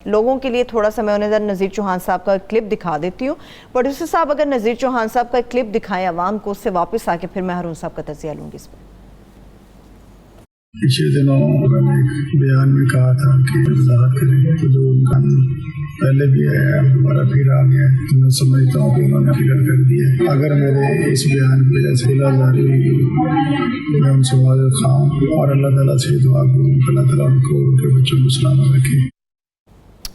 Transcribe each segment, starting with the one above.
لوگوں کے لیے تھوڑا سا میں انہیں نذیر چوہان صاحب کا کلپ دکھا دیتی ہوں. پروڈیوسر صاحب اگر نذیر چوہان صاحب کا کلپ دکھائیں عوام کو, اس سے واپس آ کے پھر میں ہارون صاحب کا تجزیہ لوں گی اس پر. پچھلے دنوں میں نے ایک بیان میں کہا تھا کہ وضاحت کریں تو جو قانون پہلے بھی ہے دوبارہ پھر آ گیا ہے تو میں سمجھتا ہوں کہ انہوں نے کلیئر کر دیا. اگر میرے اس بیان کی وجہ سے ہلا جاری ہوئی میں ان سے معذرت خواہ ہوں اور اللہ تعالیٰ سے دعا کروں کہ اللہ تعالیٰ ان کو ان کے بچوں کو سلامت رکھے.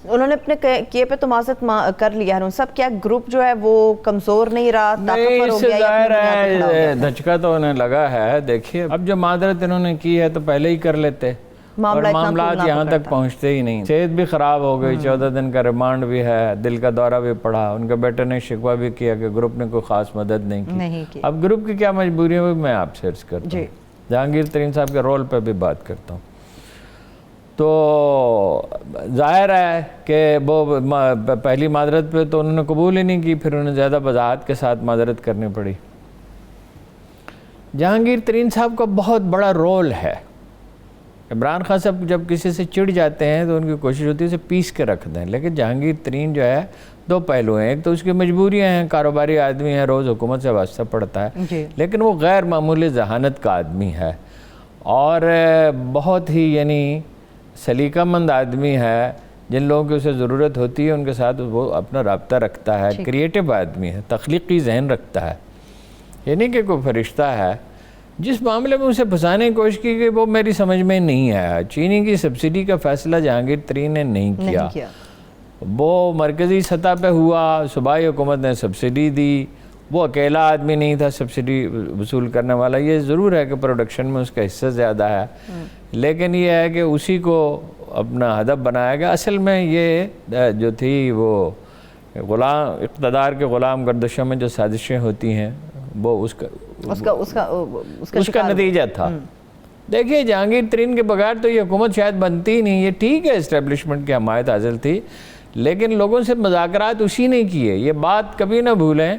انہوں نے اپنے کیے پہ تو معذرت کر لیا ہارون صاحب. کیا گروپ جو ہے وہ کمزور نہیں رہا, طاقتور ہو گیا؟ ظاہر ہے دھچکا تو انہیں لگا ہے. دیکھیے اب جو معذرت انہوں نے کی ہے تو پہلے ہی کر لیتے, اور معاملات یہاں تک پہنچتے ہی نہیں. صحت بھی خراب ہو گئی, 14 دن کا ریمانڈ بھی ہے, دل کا دورہ بھی پڑا. ان کے بیٹے نے شکوہ بھی کیا کہ گروپ نے کوئی خاص مدد نہیں کی. اب گروپ کی کیا مجبوری ہے میں آپ سے عرض کرتا ہوں. جہانگیر ترین صاحب کے رول پہ بھی بات کرتا ہوں. تو ظاہر ہے کہ وہ پہلی معذرت پہ تو انہوں نے قبول ہی نہیں کی, پھر انہیں زیادہ وضاحت کے ساتھ معذرت کرنی پڑی. جہانگیر ترین صاحب کا بہت بڑا رول ہے. عمران خان صاحب جب کسی سے چڑ جاتے ہیں تو ان کی کوشش ہوتی ہے اسے پیس کے رکھ دیں, لیکن جہانگیر ترین جو ہے دو پہلو ہیں. ایک تو اس کی مجبوریاں ہیں, کاروباری آدمی ہے, روز حکومت سے واسطہ پڑتا ہے, لیکن وہ غیر معمولی ذہانت کا آدمی ہے اور بہت ہی یعنی سلیقہ مند آدمی ہے. جن لوگوں کی اسے ضرورت ہوتی ہے ان کے ساتھ وہ اپنا رابطہ رکھتا ہے. کریٹو آدمی ہے, تخلیقی ذہن رکھتا ہے, یہ نہیں کہ کوئی فرشتہ ہے. جس معاملے میں اسے پھنسانے کی کوشش کی گئی وہ میری سمجھ میں نہیں آیا. چینی کی سبسڈی کا فیصلہ جہانگیر ترین نے نہیں کیا, وہ مرکزی سطح پہ ہوا. صوبائی حکومت نے سبسڈی دی, وہ اکیلا آدمی نہیں تھا سبسڈی وصول کرنے والا. یہ ضرور ہے کہ پروڈکشن میں اس کا حصہ زیادہ ہے, لیکن یہ ہے کہ اسی کو اپنا ہدف بنایا گیا. اصل میں یہ جو تھی وہ غلام اقتدار کے غلام گردشوں میں جو سازشیں ہوتی ہیں وہ اس کا نتیجہ تھا. دیکھیے جہانگیر ترین کے بغیر تو یہ حکومت شاید بنتی ہی نہیں. یہ ٹھیک ہے اسٹیبلشمنٹ کی حمایت حاصل تھی, لیکن لوگوں سے مذاکرات اسی نے کیے. یہ بات کبھی نہ بھولیں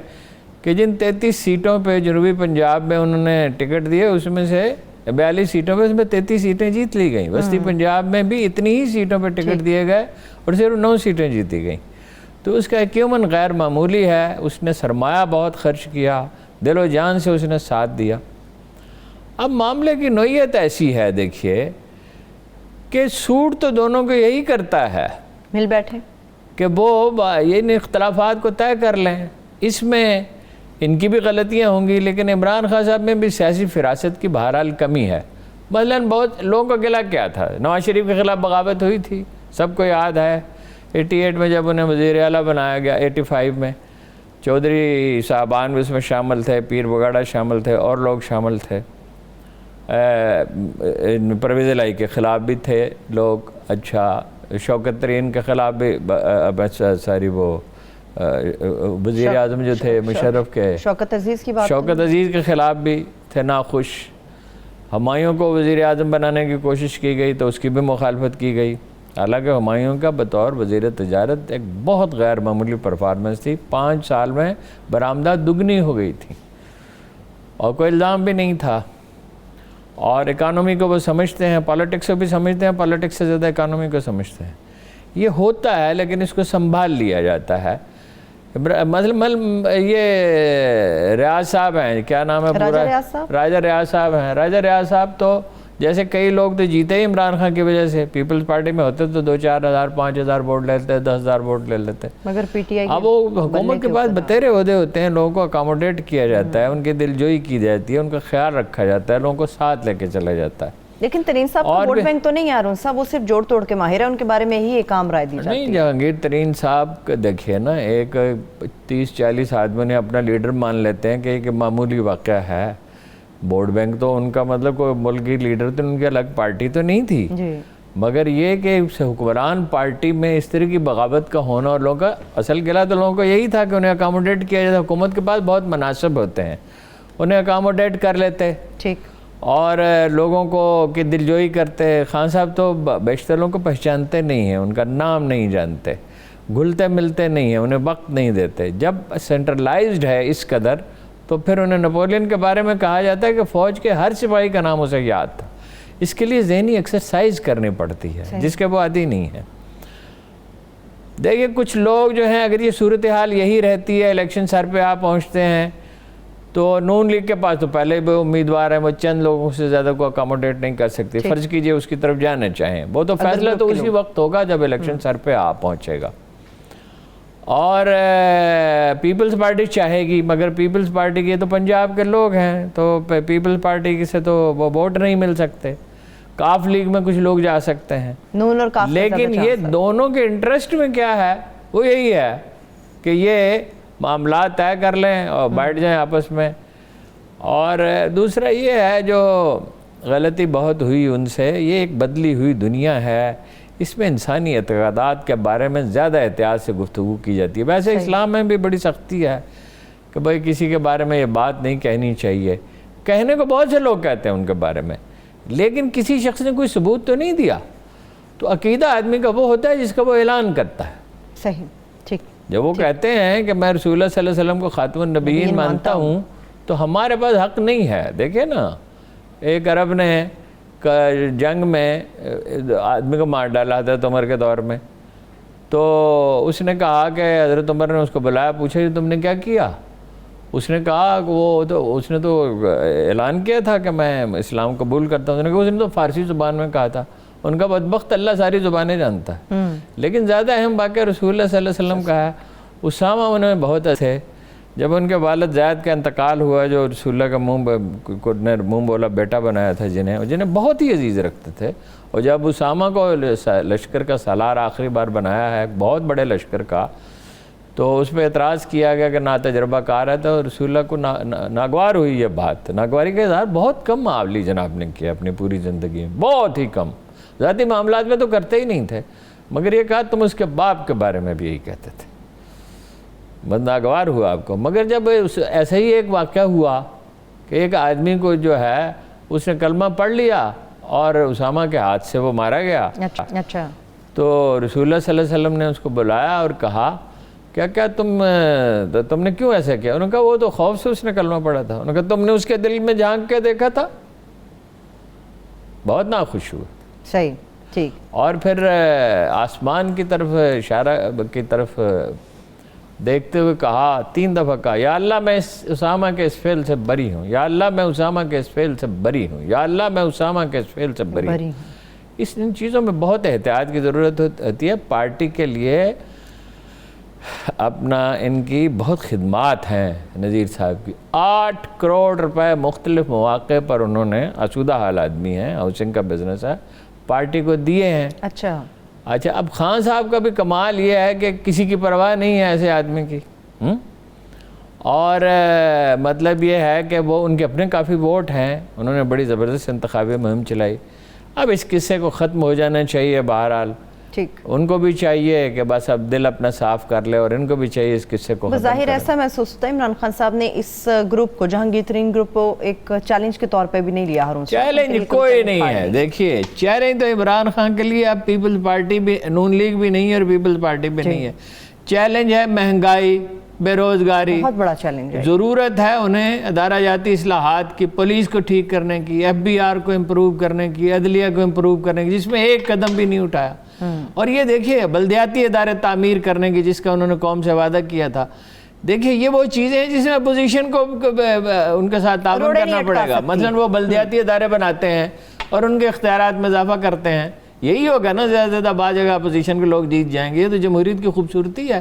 کہ جن 33 سیٹوں پہ جنوبی پنجاب میں انہوں نے ٹکٹ دیے اس میں سے 42 سیٹوں پہ اس میں 33 سیٹیں جیت لی گئیں. وسطی پنجاب میں بھی اتنی ہی سیٹوں پہ ٹکٹ دیے گئے اور صرف 9 سیٹیں جیتی گئیں. تو اس کا ایکیومن غیر معمولی ہے. اس نے سرمایہ بہت خرچ کیا, دل و جان سے اس نے ساتھ دیا. اب معاملے کی نوعیت ایسی ہے دیکھیے کہ سوٹ تو دونوں کو یہی کرتا ہے مل بیٹھے کہ وہ ان اختلافات کو طے کر لیں. اس میں ان کی بھی غلطیاں ہوں گی, لیکن عمران خان صاحب میں بھی سیاسی فراست کی بہرحال کمی ہے. مثلاً بہت لوگوں کا گلہ کیا تھا, نواز شریف کے خلاف بغاوت ہوئی تھی, سب کو یاد ہے. 88 میں جب انہیں وزیر اعلیٰ بنایا گیا, 85 میں چودھری صاحبان بھی اس میں شامل تھے, پیر بگاڑا شامل تھے, اور لوگ شامل تھے. پرویز الہی کے خلاف بھی تھے لوگ. اچھا شوکت ترین کے خلاف بھی ساری وہ وزیر اعظم جو تھے مشرف کے, شوکت عزیز کی بات, شوکت عزیز کے خلاف بھی تھے ناخوش. ہمایوں کو وزیر اعظم بنانے کی کوشش کی گئی تو اس کی بھی مخالفت کی گئی. حالانکہ ہمایوں کا بطور وزیر تجارت ایک بہت غیر معمولی پرفارمنس تھی. 5 سال میں برآمدات دگنی ہو گئی تھی اور کوئی الزام بھی نہیں تھا. اور اکانومی کو وہ سمجھتے ہیں, پالیٹکس کو بھی سمجھتے ہیں, پالیٹکس سے زیادہ اکانومی کو سمجھتے ہیں. یہ ہوتا ہے لیکن اس کو سنبھال لیا جاتا ہے. مثلا یہ ریاض صاحب ہیں, کیا نام ہے پورا, راجہ ریاض صاحب ہیں. راجہ ریاض صاحب تو جیسے کئی لوگ تو جیتے ہی عمران خان کی وجہ سے. پیپلز پارٹی میں ہوتے تو 2-4 ہزار 5,000 ووٹ لے لیتے, 10,000 ووٹ لے لیتے. مگر پی ٹی آئی اب وہ حکومت کے پاس بتیرے عہدے ہوتے ہیں, لوگوں کو اکاموڈیٹ کیا جاتا ہے, ان کی دلجوئی کی جاتی ہے, ان کا خیال رکھا جاتا ہے, لوگوں کو ساتھ لے کے چلا جاتا ہے. لیکن ترین صاحب کا ووٹ بینک تو نہیں ہے ہارون صاحب, وہ صرف جوڑ توڑ کے ماہر ہے, ان کے بارے میں ہی ایک عام رائے دی جاتی ہے. نہیں, جہانگیر ترین صاحب دیکھیے نا, ایک 30-40 آدمی نے اپنا لیڈر مان لیتے ہیں کہ ایک معمولی واقعہ ہے. ووٹ بینک تو ان کا مطلب کوئی ملک کی لیڈر تو ان کی الگ پارٹی تو نہیں تھی, مگر یہ کہ حکمران پارٹی میں اس طرح کی بغاوت کا ہونا, اور لوگوں کا اصل گلہ تو لوگوں کو یہی تھا کہ انہیں اکاموڈیٹ کیا جاتا. حکومت کے پاس بہت مناسب ہوتے ہیں, انہیں اکاموڈیٹ کر لیتے ٹھیک, اور لوگوں کو کہ دلجوئی کرتے. خان صاحب تو بیشتر لوگوں کو پہچانتے نہیں ہیں, ان کا نام نہیں جانتے, گھلتے ملتے نہیں ہیں, انہیں وقت نہیں دیتے. جب سینٹرلائزڈ ہے اس قدر تو پھر انہیں نپولین کے بارے میں کہا جاتا ہے کہ فوج کے ہر سپاہی کا نام اسے یاد تھا. اس کے لیے ذہنی ایکسرسائز کرنی پڑتی ہے جس کے وہ عادی نہیں ہے. دیکھیے کچھ لوگ جو ہیں اگر یہ صورتحال یہی رہتی ہے، الیکشن سر پہ آپ پہنچتے ہیں تو نون لیگ کے پاس تو پہلے بھی امیدوار ہیں، وہ چند لوگوں سے زیادہ کو اکاموڈیٹ نہیں کر سکتے. فرض کیجئے اس کی طرف جانا چاہیں، وہ تو فیصلہ تو اسی وقت ہوگا جب الیکشن سر پہ آپ پہنچے گا. اور پیپلز پارٹی چاہے گی، مگر پیپلز پارٹی کے تو پنجاب کے لوگ ہیں، تو پیپلز پارٹی سے تو وہ ووٹ نہیں مل سکتے. کاف لیگ میں کچھ لوگ جا سکتے ہیں، نون اور کاف. لیکن یہ دونوں کے انٹرسٹ میں کیا ہے، وہ یہی ہے کہ یہ معاملات طے کر لیں اور بیٹھ جائیں آپس میں. اور دوسرا یہ ہے جو غلطی بہت ہوئی ان سے، یہ ایک بدلی ہوئی دنیا ہے، اس میں انسانی اعتقادات کے بارے میں زیادہ احتیاط سے گفتگو کی جاتی ہے. ویسے اسلام میں بھی بڑی سختی ہے کہ بھائی کسی کے بارے میں یہ بات نہیں کہنی چاہیے. کہنے کو بہت سے لوگ کہتے ہیں ان کے بارے میں، لیکن کسی شخص نے کوئی ثبوت تو نہیں دیا. تو عقیدہ آدمی کا وہ ہوتا ہے جس کا وہ اعلان کرتا ہے. صحیح، ٹھیک. جب وہ کہتے ہیں کہ میں رسول اللہ صلی اللہ علیہ وسلم کو خاتم النبیین مانتا ہوں، تو ہمارے پاس حق نہیں ہے. دیکھیں نا، ایک عرب نے جنگ میں آدمی کو مار ڈالا حضرت عمر کے دور میں، تو اس نے کہا کہ حضرت عمر نے اس کو بلایا، پوچھا کہ تم نے کیا کیا؟ اس نے کہا کہ اس نے تو اعلان کیا تھا کہ میں اسلام قبول کرتا ہوں. اس نے تو فارسی زبان میں کہا تھا. ان کا بدبخت اللہ ساری زبانیں جانتا ہے، لیکن زیادہ اہم واقعہ رسول اللہ صلی اللہ علیہ وسلم کا ہے. اسامہ انہیں بہت اچھے، جب ان کے والد زید کا انتقال ہوا، جو رسول اللہ کا منہ بولا بیٹا بنایا تھا، جنہیں بہت ہی عزیز رکھتے تھے، اور جب اسامہ کو لشکر کا سالار آخری بار بنایا ہے بہت بڑے لشکر کا، تو اس پہ اعتراض کیا گیا کہ نا تجربہ کار ہے. تو رسول اللہ کو ناگوار ہوئی یہ بات. ناگواری کا اظہار بہت کم علی جناب نے کیا اپنی پوری زندگی میں، بہت ہی کم. ذاتی معاملات میں تو کرتے ہی نہیں تھے، مگر یہ کہا تم اس کے باپ کے بارے میں بھی یہی کہتے تھے. ناگوار ہوا آپ کو. مگر جب ایسا ہی ایک واقعہ ہوا کہ ایک آدمی کو جو ہے اس نے کلمہ پڑھ لیا اور اسامہ کے ہاتھ سے وہ مارا گیا. اچھا. تو رسول اللہ صلی اللہ علیہ وسلم نے اس کو بلایا اور کہا کیا تم نے کیوں ایسا کیا؟ انہوں نے کہا وہ تو خوف سے اس نے کلمہ پڑھا تھا. انہوں نے کہا تم نے اس کے دل میں جھانک کے دیکھا تھا؟ بہت ناخوش ہوئے. صحیح، ٹھیک. اور پھر آسمان کی طرف اشارہ کی طرف دیکھتے ہوئے کہا، 3 دفعہ کہا، یا اللہ میں اسامہ کے اس فعل سے بری ہوں، یا اللہ میں اسامہ کے اس فعل سے بری ہوں، یا اللہ میں اسامہ کے اس فعل سے بری ہوں. ان چیزوں میں بہت احتیاط کی ضرورت ہوتی ہے. پارٹی کے لیے اپنا ان کی بہت خدمات ہیں نذیر صاحب کی. 8 کروڑ روپے مختلف مواقع پر انہوں نے، آسودہ حال آدمی ہیں، ہاؤسنگ کا بزنس ہے، پارٹی کو دیے ہیں. اچھا. اب خان صاحب کا بھی کمال یہ ہے کہ کسی کی پرواہ نہیں ہے ایسے آدمی کی. اور مطلب یہ ہے کہ وہ ان کے اپنے کافی ووٹ ہیں، انہوں نے بڑی زبردست انتخابی مہم چلائی. اب اس قصے کو ختم ہو جانا چاہیے. بہرحال ٹھیک، ان کو بھی چاہیے کہ بس اب دل اپنا صاف کر لے، اور ان کو بھی چاہیے اس قصے کو ختم بظاہر ایسا محسوس ہوتا ہے عمران خان صاحب نے اس گروپ کو، جہانگیر ترین گروپ کو ایک چیلنج کے طور پہ بھی نہیں لیا. ہارون چیلنج کوئی نہیں ہے. دیکھیے چیلنج تو عمران خان کے لیے اب پیپلز پارٹی بھی، نون لیگ بھی نہیں ہے اور پیپلز پارٹی بھی نہیں ہے. چیلنج ہے مہنگائی، بے روزگاری، بہت بڑا چیلنج ہے. ضرورت ہے انہیں ادارہ جاتی اصلاحات کی، پولیس کو ٹھیک کرنے کی، FBR کو امپروو کرنے کی، عدلیہ کو امپروو کرنے کی، جس میں ایک قدم بھی نہیں اٹھایا. اور یہ دیکھیے بلدیاتی ادارے تعمیر کرنے کی، جس کا انہوں نے قوم سے وعدہ کیا تھا. دیکھیے یہ وہ چیزیں ہیں جس میں اپوزیشن کو ان کے ساتھ تعاون کرنا پڑے گا. مثلا وہ بلدیاتی ادارے بناتے ہیں اور ان کے اختیارات میں اضافہ کرتے ہیں. یہی ہوگا نا، زیادہ سے زیادہ بعض جگہ اپوزیشن کے لوگ جیت جائیں گے. یہ تو جمہوریت کی خوبصورتی ہے.